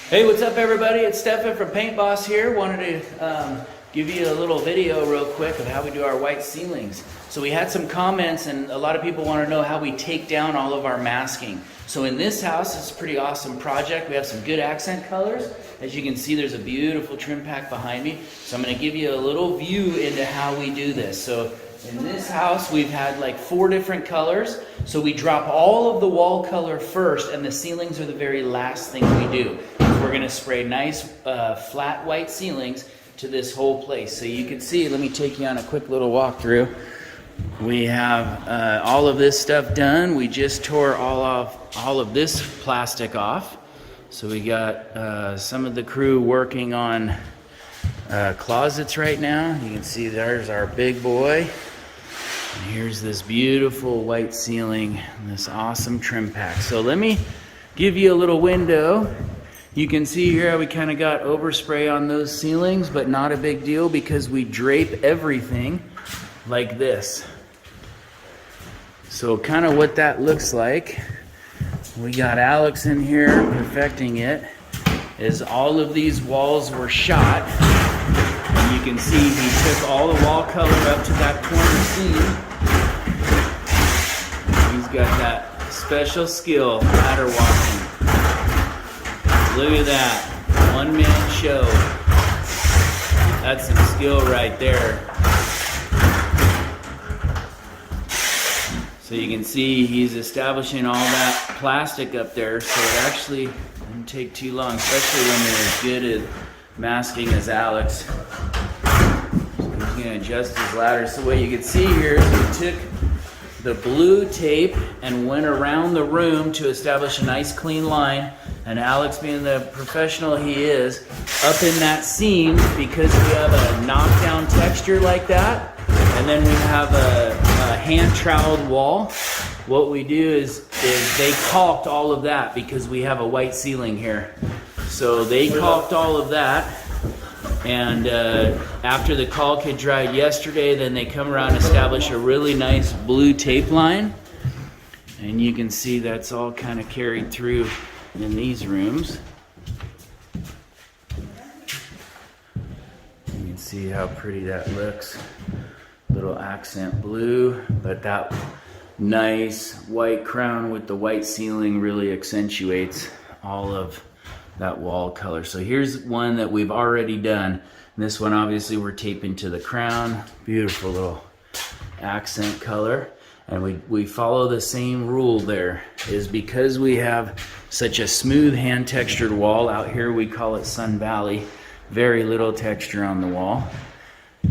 Hey, what's up everybody? It's Stefan from Paint Boss here. Wanted to give you a little video real quick of how we do our white ceilings. So we had some comments and a lot of people want to know how we take down all of our masking. So in this house, it's a pretty awesome project. We have some good accent colors. As you can see, there's a beautiful trim pack behind me. So I'm going to give you a little view into how we do this. So in this house, we've had like 4 different colors. So we drop all of the wall color first, and the ceilings are the very last thing we do. So we're going to spray nice flat white ceilings to this whole place. So you can see, let me take you on a quick little walkthrough. We have all of this stuff done. We just tore all of this plastic off. So we got some of the crew working on closets right now. You can see there's our big boy. And here's this beautiful white ceiling, this awesome trim pack. So let me give you a little window. You can see here how we kind of got overspray on those ceilings, but not a big deal because we drape everything like this. So kind of what that looks like, we got Alex in here perfecting it, is all of these walls were shot. And you can see he took all the wall color up to that corner seam. He's got that special skill, ladder walking. Look at that, one-man show. That's some skill right there. So you can see he's establishing all that plastic up there, so it actually didn't take too long, especially when you're as good at masking as Alex. So he's gonna adjust his ladder. So what you can see here is we took the blue tape and went around the room to establish a nice clean line. And Alex, being the professional he is, up in that seam, because we have a knockdown texture like that, and then we have a hand troweled wall, what we do is they caulked all of that because we have a white ceiling here. So they caulked all of that, and after the caulk had dried yesterday, then they come around and establish a really nice blue tape line. And you can see that's all kind of carried through in these rooms. You can see how pretty that looks. Little accent blue, but that nice white crown with the white ceiling really accentuates all of that wall color. So here's one that we've already done. And this one obviously we're taping to the crown. Beautiful little accent color. And we follow the same rule there, is because we have such a smooth hand textured wall out here, we call it Sun Valley, very little texture on the wall.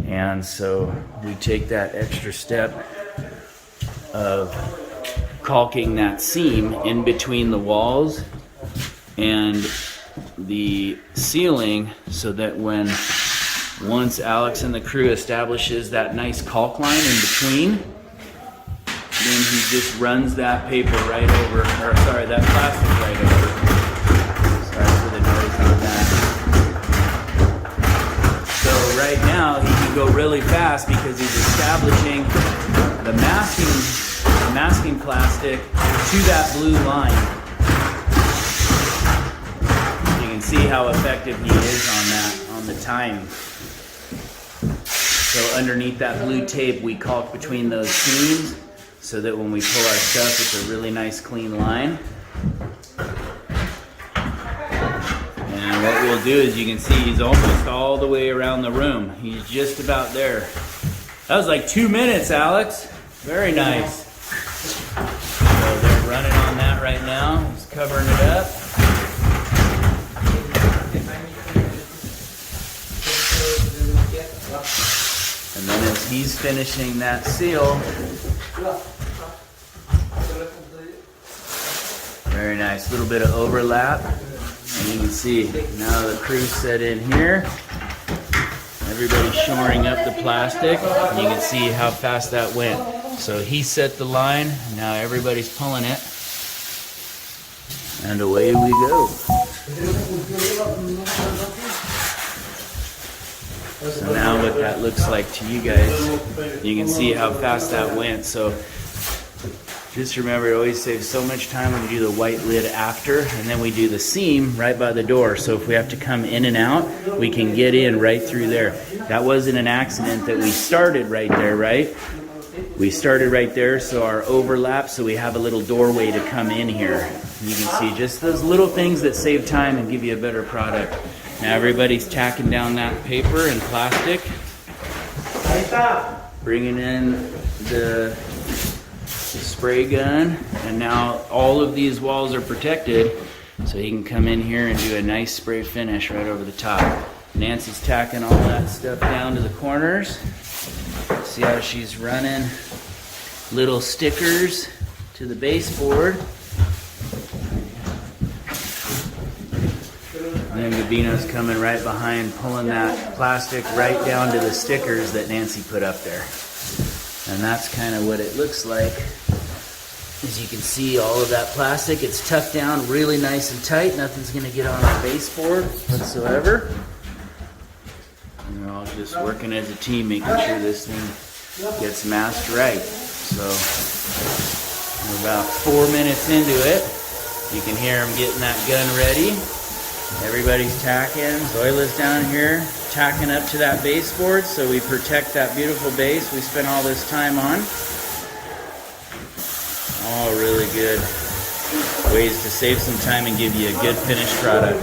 And so we take that extra step of caulking that seam in between the walls and the ceiling, so that once Alex and the crew establishes that nice caulk line in between, then he just runs that paper right over, or sorry, that plastic right over. Sorry for the noise on that. So right now he can go really fast because he's establishing the masking plastic to that blue line. You can see how effective he is on that, on the timing. So underneath that blue tape, we caulk between those seams, so that when we pull our stuff, it's a really nice clean line. And what we'll do is, you can see he's almost all the way around the room. He's just about there. That was like 2 minutes, Alex. Very nice. So they're running on that right now. He's covering it up. And then as he's finishing that seal, very nice, little bit of overlap. And you can see now the crew's set in here. Everybody's shoring up the plastic. And you can see how fast that went. So he set the line, now everybody's pulling it. And away we go. So now what that looks like to you guys, you can see how fast that went. So Just remember, it always saves so much time when we do the white lid after, and then we do the seam right by the door. So if we have to come in and out, we can get in right through there. That wasn't an accident that we started right there, right? We started right there, so our overlap, so we have a little doorway to come in here. You can see just those little things that save time and give you a better product. Now everybody's tacking down that paper and plastic. Bringing in the spray gun, and now all of these walls are protected, so you can come in here and do a nice spray finish right over the top. Nancy's tacking all that stuff down to the corners. See how she's running little stickers to the baseboard. And then Gabino's coming right behind, pulling that plastic right down to the stickers that Nancy put up there. And that's kind of what it looks like. As you can see, all of that plastic, it's tucked down really nice and tight. Nothing's gonna get on the baseboard whatsoever. And we're all just working as a team, making sure this thing gets masked right. So we're about 4 minutes into it. You can hear them getting that gun ready. Everybody's tacking. Zoila's down here tacking up to that baseboard so we protect that beautiful base we spent all this time on. All really good ways to save some time and give you a good finished product.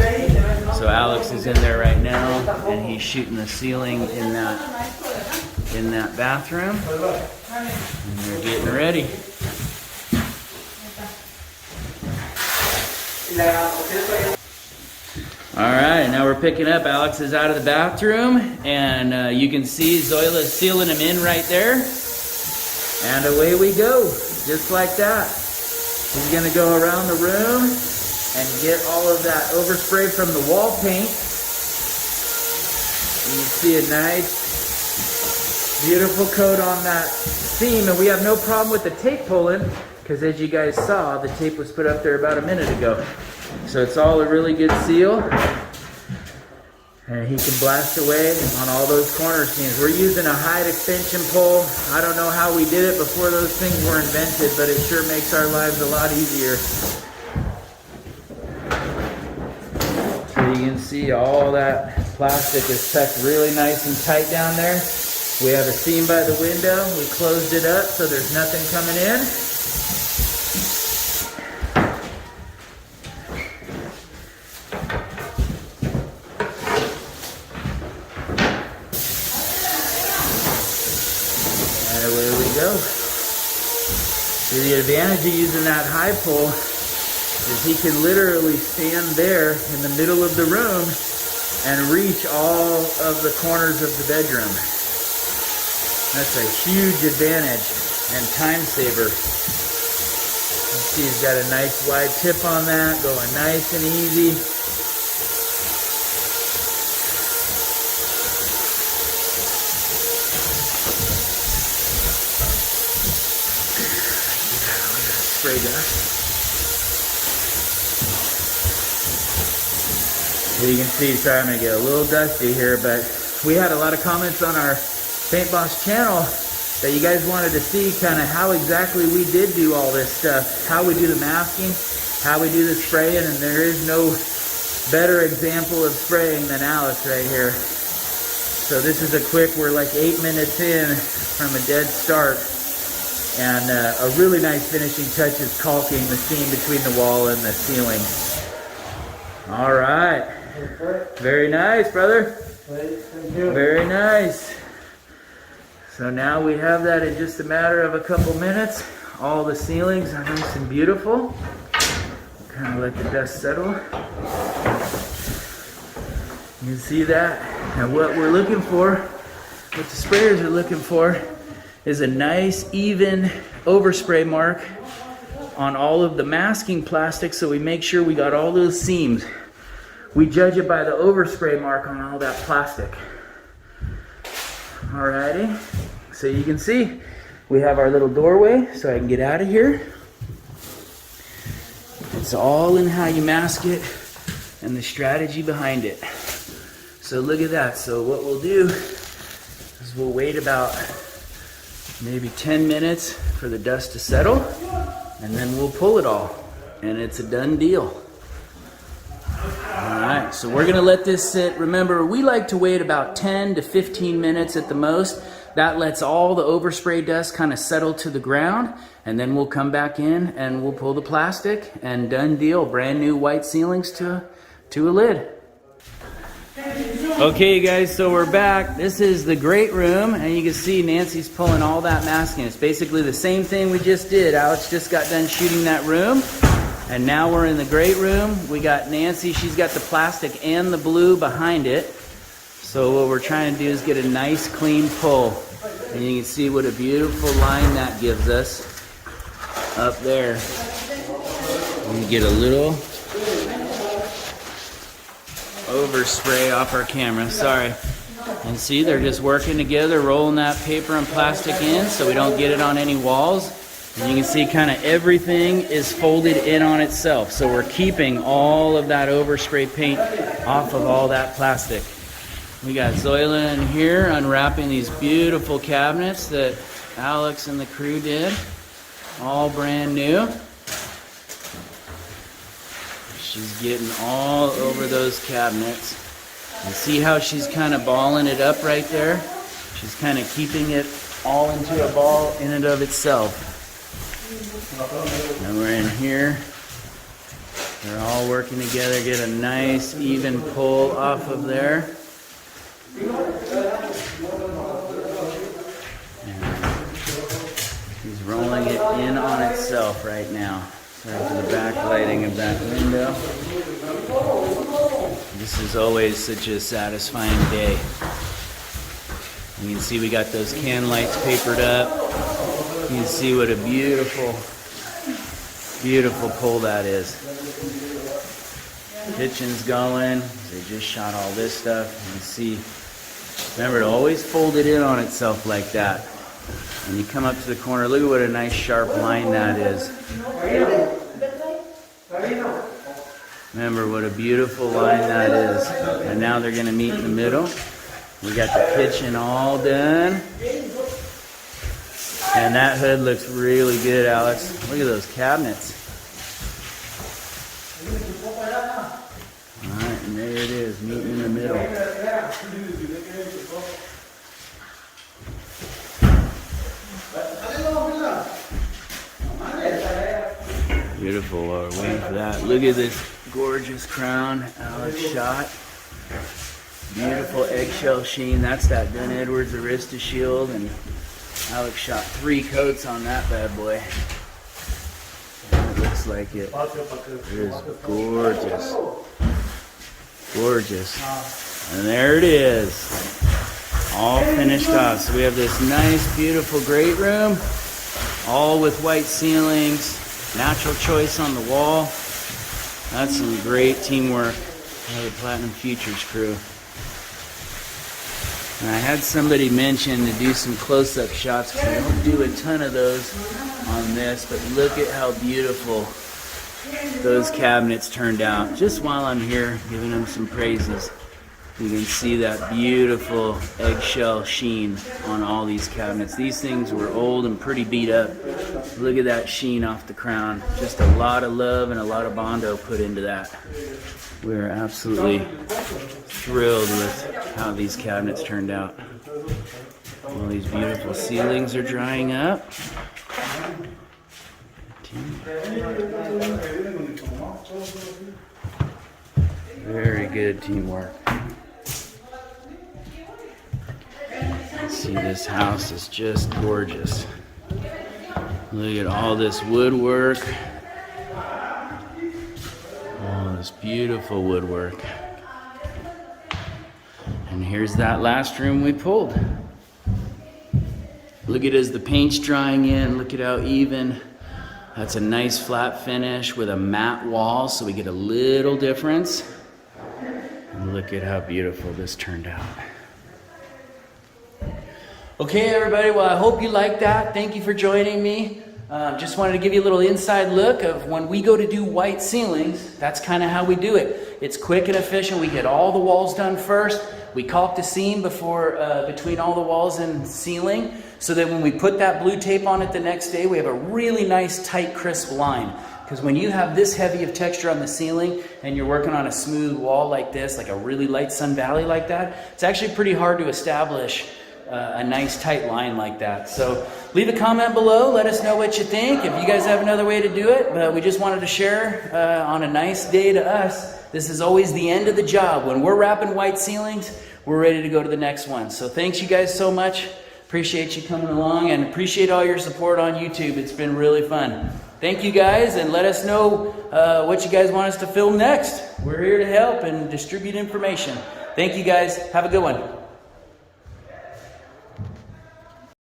So Alex is in there right now, and he's shooting the ceiling in that bathroom. And they're getting ready. All right, now we're picking up. Alex is out of the bathroom, and you can see Zoila's sealing him in right there. And away we go, just like that. He's gonna go around the room and get all of that overspray from the wall paint. And you see a nice, beautiful coat on that seam, and we have no problem with the tape pulling, because as you guys saw, the tape was put up there about a minute ago. So it's all a really good seal. And he can blast away on all those corner seams. We're using a height extension pole. I don't know how we did it before those things were invented, but it sure makes our lives a lot easier. So you can see all that plastic is tucked really nice and tight down there. We have a seam by the window. We closed it up so there's nothing coming in. So the advantage of using that high pole is he can literally stand there in the middle of the room and reach all of the corners of the bedroom. That's a huge advantage and time saver. You see he's got a nice wide tip on that, going nice and easy. Spray dust. So you can see, sorry, I'm gonna get a little dusty here, but we had a lot of comments on our Paint Boss channel that you guys wanted to see kind of how exactly we did do all this stuff, how we do the masking, how we do the spraying, and there is no better example of spraying than Alex right here. So this is a quick, we're like 8 minutes in from a dead start. And a really nice finishing touch is caulking the seam between the wall and the ceiling. All right. Very nice, brother. Very nice. So now we have that in just a matter of a couple minutes. All the ceilings are nice and beautiful. Kind of let the dust settle. You can see that. And what we're looking for, what the sprayers are looking for, is a nice even overspray mark on all of the masking plastic, so we make sure we got all those seams. We judge it by the overspray mark on all that plastic. Alrighty, so you can see we have our little doorway so I can get out of here. It's all in how you mask it and the strategy behind it. So look at that. So what we'll do is we'll wait about maybe 10 minutes for the dust to settle. and then we'll pull it all, and it's a done deal. All right, so we're gonna let this sit. Remember, we like to wait about 10 to 15 minutes at the most. That lets all the overspray dust kind of settle to the ground, and then we'll come back in and we'll pull the plastic, and done deal. Brand new white ceilings to a lid. Okay guys, so we're back. This is the great room, and you can see Nancy's pulling all that masking. It's basically the same thing we just did. Alex just got done shooting that room, and now we're in the great room. We got Nancy, she's got the plastic and the blue behind it. So what we're trying to do is get a nice clean pull. And you can see what a beautiful line that gives us up there. And you get a little overspray off our camera, sorry. And see, they're just working together, rolling that paper and plastic in so we don't get it on any walls. And you can see kind of everything is folded in on itself. So we're keeping all of that overspray paint off of all that plastic. We got Zoila in here unwrapping these beautiful cabinets that Alex and the crew did. All brand new. She's getting all over those cabinets. You see how she's kind of balling it up right there? She's kind of keeping it all into a ball in and of itself. And we're in here. They're all working together, get a nice even pull off of there. He's rolling it in on itself right now. Sorry for the backlighting of that window. This is always such a satisfying day. You can see we got those can lights papered up. You can see what a beautiful, beautiful pull that is. Kitchen's going. They just shot all this stuff. You can see, remember to always fold it in on itself like that. When you come up to the corner, look at what a nice sharp line that is. Remember what a beautiful line that is. And now they're going to meet in the middle. We got the kitchen all done. And that hood looks really good, Alex. Look at those cabinets. Alright, and there it is, meeting in the middle. Beautiful, while we're waiting for that. Look at this gorgeous crown Alex shot. Beautiful eggshell sheen. That's that Dunn Edwards Arista Shield, and Alex shot 3 coats on that bad boy. And it looks like it is gorgeous. Gorgeous. And there it is. All finished off. So we have this nice, beautiful great room, all with white ceilings, natural choice on the wall. That's some great teamwork by the Platinum Futures crew. And I had somebody mention to do some close-up shots, because we don't do a ton of those on this, but look at how beautiful those cabinets turned out. Just while I'm here giving them some praises, you can see that beautiful eggshell sheen on all these cabinets. These things were old and pretty beat up. Look at that sheen off the crown. Just a lot of love and a lot of Bondo put into that. We're absolutely thrilled with how these cabinets turned out. All these beautiful ceilings are drying up. Very good teamwork. See, this house is just gorgeous. Look at all this woodwork. Oh, this beautiful woodwork. And here's that last room we pulled. Look at as the paint's drying in. Look at how even. That's a nice flat finish with a matte wall, so we get a little difference. And look at how beautiful this turned out. Okay, everybody, well, I hope you liked that. Thank you for joining me. Just wanted to give you a little inside look of when we go to do white ceilings, that's kind of how we do it. It's quick and efficient. We get all the walls done first. We caulk the seam before between all the walls and ceiling, so that when we put that blue tape on it the next day, we have a really nice, tight, crisp line. Because when you have this heavy of texture on the ceiling and you're working on a smooth wall like this, like a really light Sun Valley like that, it's actually pretty hard to establish a nice tight line like that. So leave a comment below, let us know what you think. If you guys have another way to do it, but we just wanted to share on a nice day to us. This is always the end of the job. When we're wrapping white ceilings, we're ready to go to the next one. So thanks you guys so much. Appreciate you coming along and appreciate all your support on YouTube. It's been really fun. Thank you guys, and let us know what you guys want us to film next. We're here to help and distribute information. Thank you guys. Have a good one.